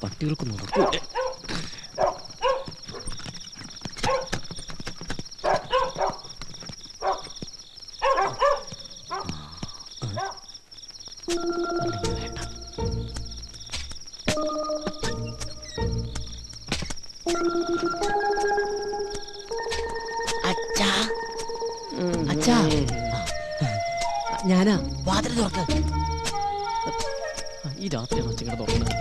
പട്ടികൾക്ക് നടക്കൂലേ? ഞാനാ വാതിൽ തുറക്ക്. ഈ രാത്രിയാണ് അച്ഛങ്ങനെ തുറക്കുന്നത്.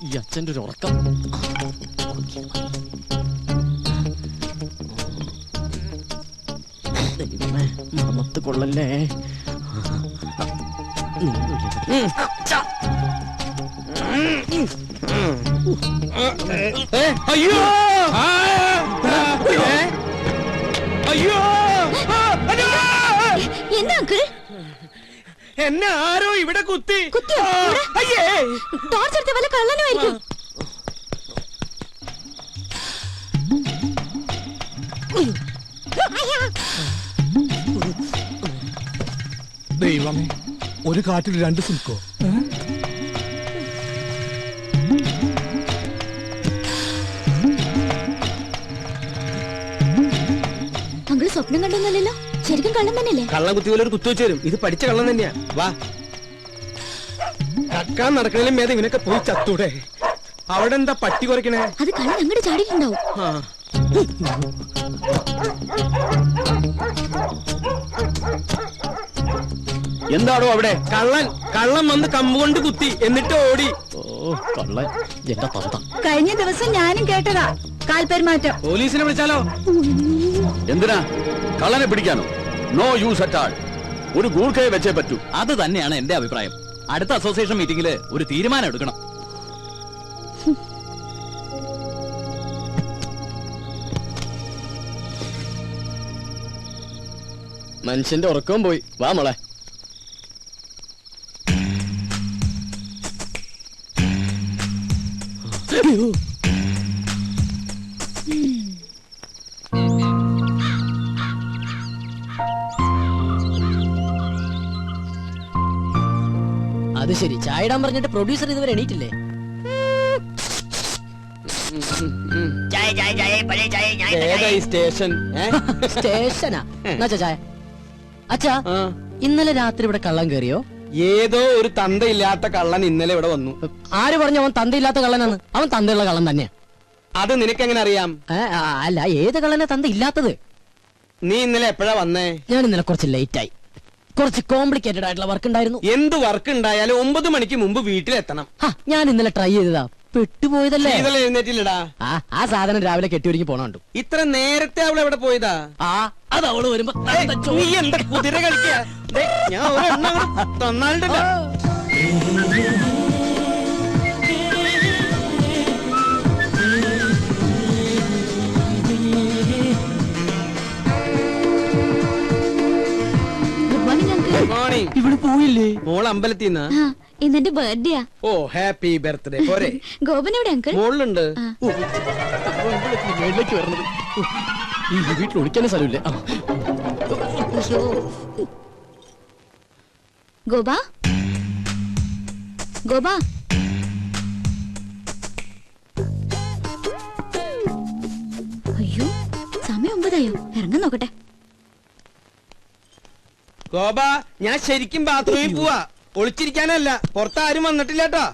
ഈ അച്ഛൻ്റെ ഒരു ഉറക്കം. മണത്ത് കൊള്ളല്ലേ? അയ്യോ അയ്യോ എന്താ അങ്കിൾ? എന്നെ ആരോ ഇവിടെ കുത്തി. അയ്യേ, ടോർച്ചെടുത്ത വല്ല കള്ളനുമായിരിക്കും. ദൈവമേ, ഒരു കാറ്റിൽ രണ്ട് സിൽക്കോ? അങ്കിൾ സ്വപ്നം കണ്ടൊന്നുമല്ലല്ലോ, ശരിക്കും കള്ളം തന്നെയല്ലേ? കള്ളം കുത്തി പോലെ ഒരു കുത്തു വെച്ച് തരും. ഇത് പഠിച്ച കള്ളം തന്നെയാ. വാ, കക്കാൻ നടക്കണേലും മേധം ഇവനൊക്കെ പോയി ചത്തൂടെ. അവിടെ എന്താ പട്ടി കുറയ്ക്കണേ? അത് കള്ളൻ അങ്ങോട്ട് ചാടിയിട്ടുണ്ടാവും. എന്താണോ അവിടെ? കള്ളൻ വന്ന് കമ്പുകൊണ്ട് കുത്തി, എന്നിട്ട് ഓടി. ഓ കള്ളൻ, എന്റെ തന്ത. കഴിഞ്ഞ ദിവസം ഞാനും കേട്ടതാ കാൽപെരുമാറ്റം. പോലീസിനെ വിളിച്ചാലോ? എന്തിനാ? കള്ളനെ പിടിക്കാനോ? No use at all. ഒരു ഗൂർഖയെ വെച്ചേ പറ്റൂ. അത് തന്നെയാണ് എന്റെ അഭിപ്രായം. അടുത്ത അസോസിയേഷൻ മീറ്റിംഗില് ഒരു തീരുമാനം എടുക്കണം. മനുഷ്യന്റെ ഉറക്കവും പോയി. വാ മോളെ. അത് ശരി, ചായ ഇടാൻ പറഞ്ഞിട്ട് പ്രൊഡ്യൂസർ ഇതുവരെ എണീറ്റില്ലേ? സ്റ്റേഷനാ? ചായ അച്ഛാ, ഇന്നലെ രാത്രി ഇവിടെ കള്ളൻ കയറിയോ? ഏതോ ഒരു തന്തയില്ലാത്ത കള്ളൻ ഇന്നലെ ഇവിടെ വന്നു. ആര് പറഞ്ഞു അവൻ തന്തയില്ലാത്ത കള്ളനാണ്? അവൻ തന്തയുള്ള കള്ളൻ തന്നെയാ. അത് നിനക്കെങ്ങനെ അറിയാം? അല്ല, ഏത് കള്ളനെ തന്ത ഇല്ലാത്തത്? നീ ഇന്നലെ എപ്പോഴാ വന്നേ? ഞാൻ ഇന്നലെ കുറച്ച് ലേറ്റ് ആയി. കുറച്ച് കോംപ്ലിക്കേറ്റഡ് ആയിട്ടുള്ള വർക്ക് ഉണ്ടായിരുന്നു. എന്ത് വർക്ക് ഉണ്ടായാലും 9 മണിക്ക് മുമ്പ് വീട്ടിലെത്തണം. ഞാൻ ഇന്നലെ ട്രൈ ചെയ്തതാ, പെട്ടുപോയതല്ലേ. എഴുന്നേറ്റില്ലടാ. ആ സാധനം രാവിലെ കെട്ടിയൊരുങ്ങി പോണുണ്ട്. ഇത്ര നേരത്തെ അവൾ എവിടെ പോയതാ? അത് അവള് വരുമ്പോ നീ എന്താ കുതിര കളിക്കാ? ഞാൻ ഒരെണ്ണം തന്നാലുണ്ടല്ലോ. ഇവിടെ പോയില്ലേ? മോൾ അമ്പലത്തിന്നാ? ഇന്നെന്റെ ബർത്ത്ഡേയാ. ഓ, ഹാപ്പി ബർത്ത്ഡേ. പോരെ? ഗോപൻ എവിടെ അങ്കിൾ? മോളിലുണ്ട്. മേളിലേക്ക് വരണത്. ഈ വീട്ടിൽ ഒളിക്കാനും സ്ഥലമില്ലേ? ഗോപാ, ഗോപാ, അയ്യോ സമയം 9 ഇറങ്ങാൻ നോക്കട്ടെ. ഗോപ, ഞാൻ ശരിക്കും ബാത്റൂമിൽ പോവാ. ഒളിച്ചിരിക്കാനല്ല. പുറത്താരും വന്നിട്ടില്ല കേട്ടോ.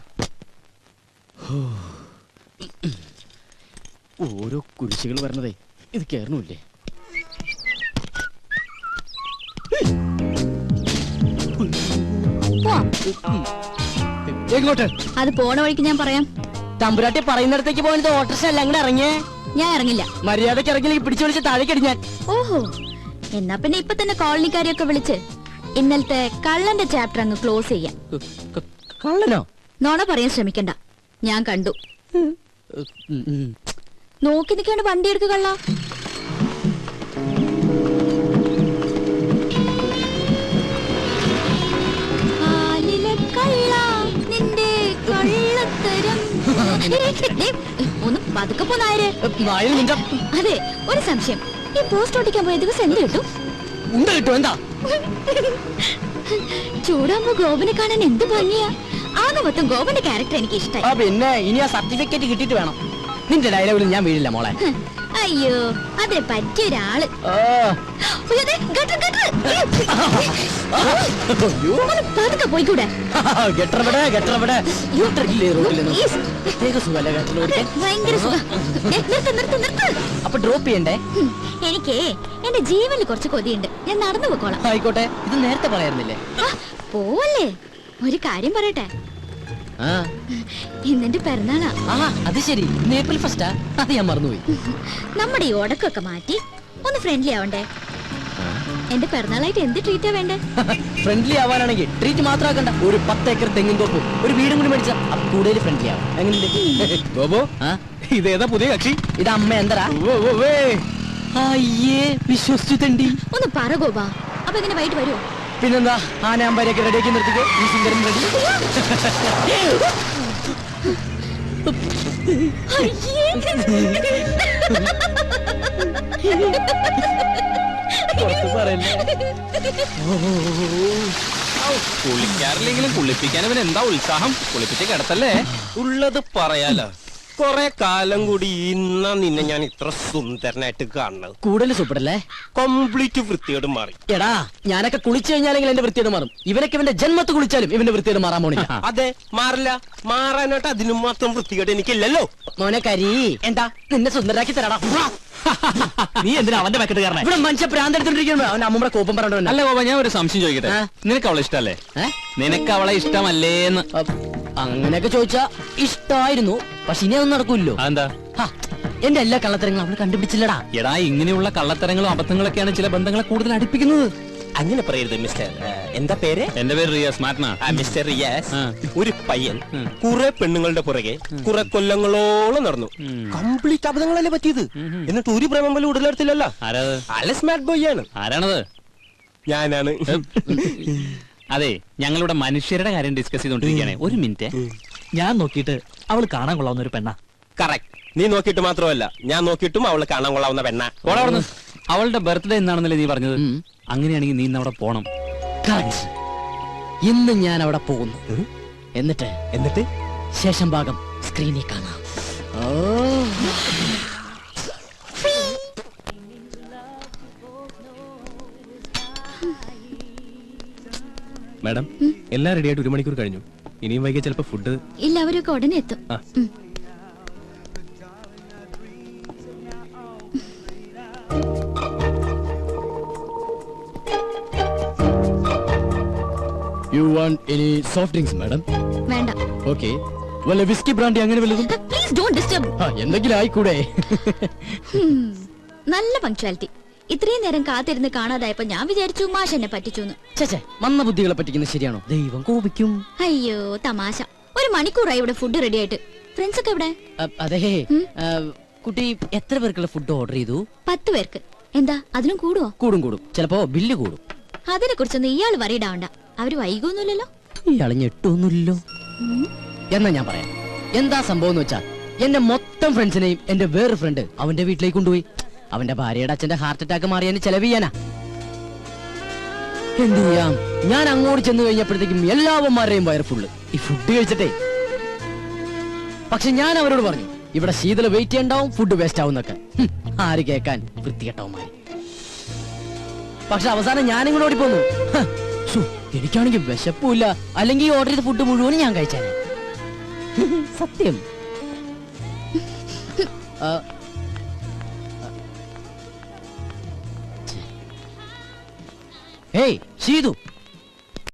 ഓരോ കുരിശുകൾ വരണതേ ഇത് കേറണില്ലേ? എങ്ങോട്ട്? അത് പോണ വഴിക്ക് ഞാൻ പറയാം. തമ്പുരാട്ടി പറയുന്നിടത്തേക്ക് പോയത് ഓട്ടോറിക്ഷ അല്ല, അങ്ങനെ ഇറങ്ങിയേ. ഞാൻ ഇറങ്ങില്ല. മര്യാദക്ക് ഇറങ്ങിയില്ലെങ്കിൽ പിടിച്ചു വിളിച്ച് താഴേക്ക് ഞാൻ. ഓഹോ, എന്നാ പിന്നെ ഇപ്പൊ തന്നെ കോളനിക്കാരെയൊക്കെ വിളിച്ച് ഇന്നലത്തെ കള്ളന്റെ ചാപ്റ്റർ അങ്ങ് ക്ലോസ് ചെയ്യാം. കള്ളനോ? നോണ പറയാൻ ശ്രമിക്കണ്ട, ഞാൻ കണ്ടു. നോക്കി നിൽക്കാണ്ട് വണ്ടി എടുക്കുക കള്ള. ഒന്ന് പതുക്കെ പോന്നായര്. അതെ, ഒരു സംശയം. ഈ പോസ്റ്റ് ഒട്ടിക്കാൻ പോയ ദിവസം എന്ത് കിട്ടും? കിട്ടും. എന്താ? ചൂടാകുമ്പോ ഗോപനെ കാണാൻ എന്ത് ഭംഗിയാ. ആകെ മൊത്തം ഗോപന്റെ ക്യാരക്ടർ എനിക്ക് ഇഷ്ടമായി. പിന്നെ ഇനി ആ സർട്ടിഫിക്കറ്റ് കിട്ടിയിട്ട് വേണം. നിന്റെ ഡയലോഗിൽ ഞാൻ വീഴില്ല മോളെ. അയ്യോ അതിന് പറ്റിയ ഒരാള്. പതുക്കെ പോയിക്കൂടെ? ഭയങ്കര സുഖം. അപ്പൊ ഡ്രോപ്പ് ചെയ്യണ്ടേ? എനിക്ക് എന്റെ ജീവനിൽ കുറച്ച് കൊതിയുണ്ട്. ഞാൻ നടന്നു പോക്കോളാം. ആയിക്കോട്ടെ. ഇത് നേരത്തെ പറയാറുന്നില്ലേ? പോവല്ലേ, ഒരു കാര്യം പറയട്ടെ. ഇന്നെന്റെ പിറന്നാളാ. അത് ശരി, ഏപ്രിൽ ഫസ്റ്റാ? അത് ഞാൻ മറന്നുപോയി. നമ്മുടെ ഈ ഉടക്കൊക്കെ മാറ്റി ഒന്ന് ഫ്രണ്ട്ലി ആവണ്ടേ? എന്റെ പിറന്നാളായിട്ട് എന്ത് ട്രീറ്റാ വേണ്ടേ? ഫ്രണ്ട്ലി ആവാനാണെങ്കിൽ ട്രീറ്റ് മാത്രം ആക്കണ്ട. ഒരു 10 ഏക്കർ തെങ്ങിൻ തോപ്പും ഒരു വീടും കൂടി മേടിച്ച കൂടുതൽ ഫ്രണ്ട്ലി ആവും. എങ്ങനെയുണ്ട്? ഇതേതാ പുതിയ കക്ഷി? ഇത് അമ്മ എന്തരാ? അയ്യേ, വിശ്വസിച്ചു തണ്ടി. ഒന്ന് പറ ഗോപാ. അപ്പൊ എങ്ങനെ വൈകിട്ട് വരുമോ? പിന്നെന്താ, ആനയാമ്പാരെയൊക്കെ റെഡിയാക്കി നിർത്തിക്കോ. ഈ സുന്ദരൻ റെഡി. കുളിക്കാറില്ലെങ്കിലും കുളിപ്പിക്കാൻ ഇവൻ എന്താ ഉത്സാഹം. കുളിപ്പിച്ച് കിടത്തല്ലേ? ഉള്ളത് പറയാലോ. കൊറേ കാലം കൂടി ഇന്നാ നിന്നെ ഞാൻ ഇത്ര സുന്ദരനായിട്ട് കാണുന്നത്. കൂടുതൽ സൂപ്പറല്ലേ? കംപ്ലീറ്റ് വൃത്തിയോട് മാറി. എടാ, ഞാനൊക്കെ കുളിച്ചു കഴിഞ്ഞാലെങ്കിൽ എന്റെ വൃത്തിയോട് മാറും. ഇവനൊക്കെ ഇവന്റെ ജന്മത്ത് കുളിച്ചാലും ഇവന്റെ വൃത്തിയോട് മാറാൻ പോണില്ല. അതെ, മാറില്ല. മാറാനായിട്ട് അതിനും മാത്രം വൃത്തികേട് എനിക്കില്ലല്ലോ. മോനെ കരി, എന്താ നിന്നെ സുന്ദരാക്കി തരാടാ. നീ എന്തിനാ അവന്റെ പക്കത്ത് കാരണം? ഇവിടെ മനുഷ്യ പ്രാന്തെടുത്തോണ്ടിരിക്കുന്നു. അവൻ അമ്മൂടെ കോപ്പം പറഞ്ഞോ. അല്ല ഗോപ, ഞാൻ ഒരു സംശയം ചോദിക്കട്ടെ. നിനക്ക് അവളെ ഇഷ്ടല്ലേ? നിനക്ക് അവളെ ഇഷ്ടമല്ലേന്ന്? അങ്ങനെയൊക്കെ ചോദിച്ചാ ഇഷ്ടായിരുന്നു. പക്ഷെ ഇനി അതൊന്നും നടക്കൂല്ലോ. എന്താ? എന്റെ എല്ലാ കള്ളത്തരങ്ങളും അവള് കണ്ടുപിടിച്ചില്ലടാ. എടാ, ഇങ്ങനെയുള്ള കള്ളത്തരങ്ങളും അബദ്ധങ്ങളൊക്കെയാണ് ചില ബന്ധങ്ങളെ കൂടുതൽ അടുപ്പിക്കുന്നത്. അങ്ങനെ പറയരുത് മിസ്റ്റർ. എന്താ പേര്? എന്റെ പേര് റിയാസ്. മാറ്റണ മിസ്റ്റർ റിയാസ്. ഒരു പയ്യൻ കുറെ പെണ്ണുങ്ങളുടെ പുറകെ കുറെ കൊല്ലങ്ങളോളം നടന്നു. കംപ്ലീറ്റ് അബദ്ധങ്ങളല്ലേ പറ്റിയത്. എന്നിട്ട് ഒരു പ്രേമം പോലും ഉടലെടുത്തില്ലല്ലോ. ആരാത്? അല്ല, സ്മാർട്ട് ബോയ് ആണ്. ആരാണത്? ഞാനാണ്. അതെ, ഞങ്ങളുടെ മനുഷ്യരുടെ കാര്യം ഡിസ്കസ് ചെയ്തോണ്ടിരിക്കുകയാണ്. ഒരു മിനിറ്റ്. ഞാൻ നോക്കിയിട്ട് അവള് കാണാൻ കൊള്ളാവുന്ന ഒരു പെണ്ണ. കറക്റ്റ്. നീ നോക്കിയിട്ട് മാത്രമല്ല, ഞാൻ നോക്കിയിട്ടും അവള് കാണാൻ കൊള്ളാവുന്ന പെണ്ണ. അവളുടെ ബർത്ത്ഡേ എന്നാണെന്നല്ലേ നീ പറഞ്ഞത്? അങ്ങനെയാണെങ്കിൽ നീ ഇന്ന് അവിടെ പോണം. ഇന്ന് ഞാൻ അവിടെ പോകുന്നു. എന്നിട്ട് ശേഷം ഭാഗം സ്ക്രീനിൽ കാണാം. മാഡം, എല്ലാം റെഡി ആയിട്ട് 1 മണിക്കൂർ കഴിഞ്ഞു. ഇനിയും വൈകിയ ചിലപ്പോ ഫുഡ് ഇല്ല, അവരൊക്കെ ഉടനെ എത്തും. You want any soft drinks, madam? വേണ്ട. Okay. വല്ല വിസ്കി ബ്രാൻഡി അങ്ങനെ വല്ലതും? Please don't disturb. എന്തെങ്കിലും ആയിക്കൂടെ? നല്ല പങ്ക്ച്വാലിറ്റി. ഇത്രയും നേരം കാത്തിരുന്ന് കാണാതായപ്പോ ഞാൻ വിചാരിച്ചു മാഷ് എന്നെ പറ്റിച്ചു. ചേച്ചേ, മന്ന ബുദ്ധികളെ പറ്റിക്കുന്നത് ശരിയാണോ? ദൈവം കോപിക്കും. അയ്യോ തമാശ. 1 മണിക്കൂറായി ഇവിടെ ഫുഡ് റെഡി ആയിട്ട്. ഫ്രണ്ട്സ് ഒക്കെ എവിടെ? അതെ, കുട്ടി എത്ര പേർക്കുള്ള ഫുഡ് ഓർഡർ ചെയ്തു? 10 പേർക്ക്. എന്താ അതിനും കൂടുവോ? കൂടും. ചിലപ്പോ ബില്ല് കൂടും. അതിനെ കുറിച്ചൊന്നും ഇയാൾ വറിയിടാവണ്ട. അവര് വൈകൊന്നുമില്ലല്ലോ. ഇയാള് ഞെട്ടൊന്നുമില്ലല്ലോ. എന്നാ ഞാൻ പറയാം എന്താ സംഭവം എന്ന് വെച്ചാൽ, എന്റെ മൊത്തം ഫ്രണ്ട്സിനെയും എന്റെ വേറെ ഫ്രണ്ട് അവന്റെ വീട്ടിലേക്ക് കൊണ്ടുപോയി. അവന്റെ ഭാര്യയുടെ അച്ഛന്റെ ഹാർട്ട് അറ്റാക്ക് മാറിയതിന് ചെലവ് ചെയ്യാനാ. എന്ത് ചെയ്യാം, ഞാൻ അങ്ങോട്ട് ചെന്ന് കഴിഞ്ഞപ്പോഴത്തേക്കും എല്ലാവന്മാരുടെയും വയറ് ഫുള്ള് ഈ ഫുഡ് കഴിച്ചിട്ടേ. പക്ഷെ ഞാൻ അവരോട് പറഞ്ഞു, ഇവിടെ ശീതള വെയിറ്റ് ചെയ്യണ്ടാവും, ഫുഡ് വേസ്റ്റ് ആവുന്നൊക്കെ. ആര് കേൾക്കാൻ, വൃത്തികെട്ടവന്മാര്. പക്ഷെ അവസാനം ഞാനിങ്ങോട്ട് ഓടിപ്പോന്നു. എനിക്കാണെങ്കിൽ വിശപ്പില്ല, അല്ലെങ്കിൽ ഓർഡർ ചെയ്ത ഫുഡ് മുഴുവനും ഞാൻ കഴിച്ചാനെ. സത്യം. ഹേയ് ഷീതു,